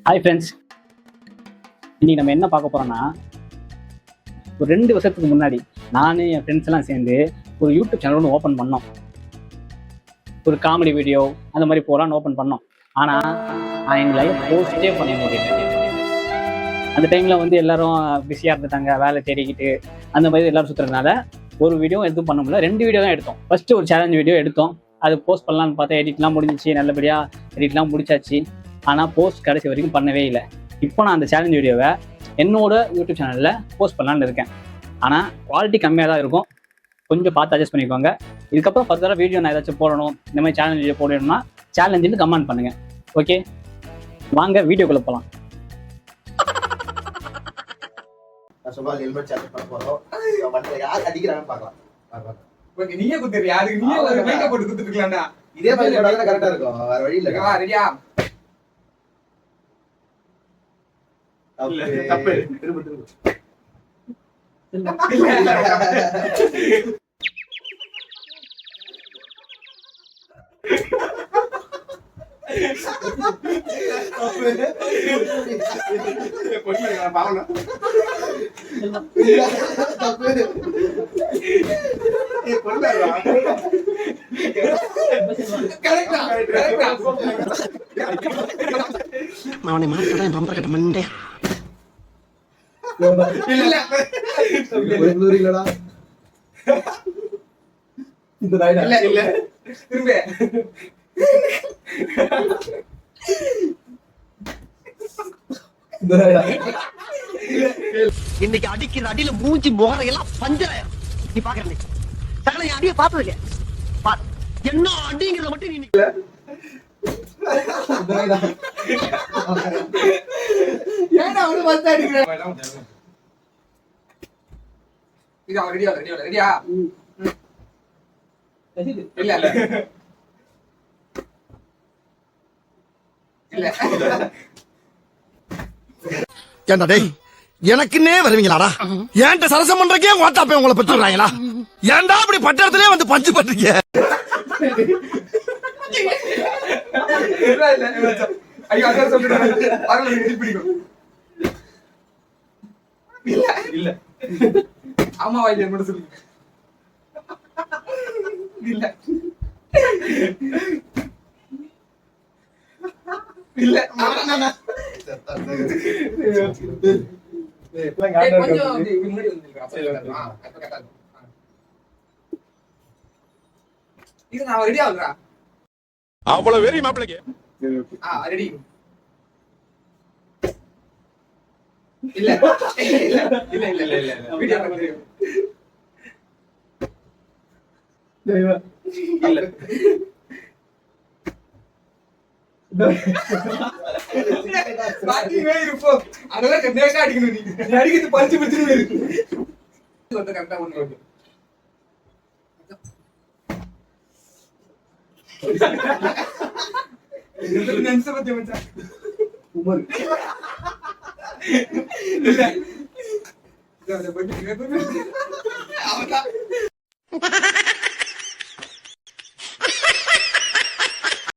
Hi friends, இன்னைக்கு நம்ம என்ன பார்க்க போறோம்னா, ஒரு 2 வருஷத்துக்கு முன்னாடி நான் என் ஃப்ரெண்ட்ஸ் எல்லாம் சேர்ந்து ஒரு யூடியூப் சேனல் ஒன்று ஓப்பன் பண்ணோம். ஒரு காமெடி வீடியோ அந்த மாதிரி போகலான்னு ஓப்பன் பண்ணோம். ஆனால் நான் எங்கள் லைஃப் போஸ்டே பண்ண முடியல. அந்த டைமில் வந்து எல்லாரும் பிஸியாக இருந்துட்டாங்க, வேலை தேடிக்கிட்டு அந்த மாதிரி எல்லாரும் சுற்றுறதுனால ஒரு வீடியோ எதுவும் பண்ண முடியல. 2 வீடியோ தான் எடுத்தோம். ஃபஸ்ட்டு ஒரு சேலஞ்ச் வீடியோ எடுத்தோம். அது போஸ்ட் பண்ணலான்னு பார்த்தா எடிட்லாம் முடிஞ்சிச்சு, நல்லபடியாக எடிட்லாம் முடிச்சாச்சு. ஆனால் போஸ்ட் கடைசி வரைக்கும் பண்ணவே இல்லை. இப்போ நான் அந்த சேலஞ்ச் வீடியோவை என்னோட யூடியூப் சேனலில் போஸ்ட் பண்ணலான்னு இருக்கேன். ஆனால் குவாலிட்டி கம்மியாக தான் இருக்கும், கொஞ்சம் பார்த்து அட்ஜஸ்ட் பண்ணிக்கோங்க. இதுக்கப்புறம் ஃபர்தராக வீடியோ நான் ஏதாச்சும் போடணும், இந்த மாதிரி சேலஞ்ச் வீடியோ போடணும்னா சேலஞ்சுன்னு கமெண்ட் பண்ணுங்கள். ஓகே, வாங்க வீடியோக்குள்ளே போகலாம். நீயே குத்துரு, யாருக்கு நீயே ஒரு மேக்கப் போட்டு குத்துட்டுக்கலாம்டா. இதே மாதிரி போட்டா கரெக்டா இருக்கும், வேற வழி இல்ல. ரெடியா? தப்பு திரும்ப திரும்ப அவனை மாட்டான் பம்பர கட்ட மண்டே இல்லடா. இந்த ரைடா இல்ல இல்ல திரும்ப இந்த ரைடா இன்னைக்கு அடிக்கிற அடியில மூஞ்சி முகரையெல்லாம் பஞ்சராயிரம். நீ பாக்குற சகல என் அடியை பார்த்தது இல்லையா? பாரு என்ன அடிங்கிறத மட்டும் நீ இந்த ரைடா ஏன்டா அவனு வந்து அடிக்கிற? இது ரெடியா ரெடியா ரெடியா? இல்ல இல்ல இல்ல ஏண்டா டேய், எனக்குன்னே வருவீங்களாடா? ஏன்ட்ட சரசம் பண்றக்கே வாட்டாப்பே உங்களை பெற்றுறாங்களா? ஏன்டா அப்படி பட்டத்திலே வந்து பஞ்சு பண்றீங்க? ஐயோ அதான் சொல்றேன், பரவாயில்ல எடிட் பண்ணிக்கோ. இல்ல இல்ல அம்மா வாயில மட்டும் சொல்லுங்க. இல்ல இல்ல கொஞ்சம் முன்னாடி வந்துருக்கா? இது நான் ரெடி ஆகுறா. அவ்வளவு வெறி மாப்பிளைக்கு. ரெடி. இல்ல இல்ல இல்ல இல்ல இல்ல இல்ல வீடியோ பண்ணுங்க. இல்ல பாத்தீங்களா இருப்போ அதெல்லாம் கண்ணேக்கா அடிக்கணும். நீ அடிக்கிறது பஞ்சு பஞ்சுன்னு இருக்கு. வந்து கரெக்டா ஒண்ணு வந்து இது நினைச்ச பத்தி மச்சான் உமர் இல்ல இத பத்தி அவதான்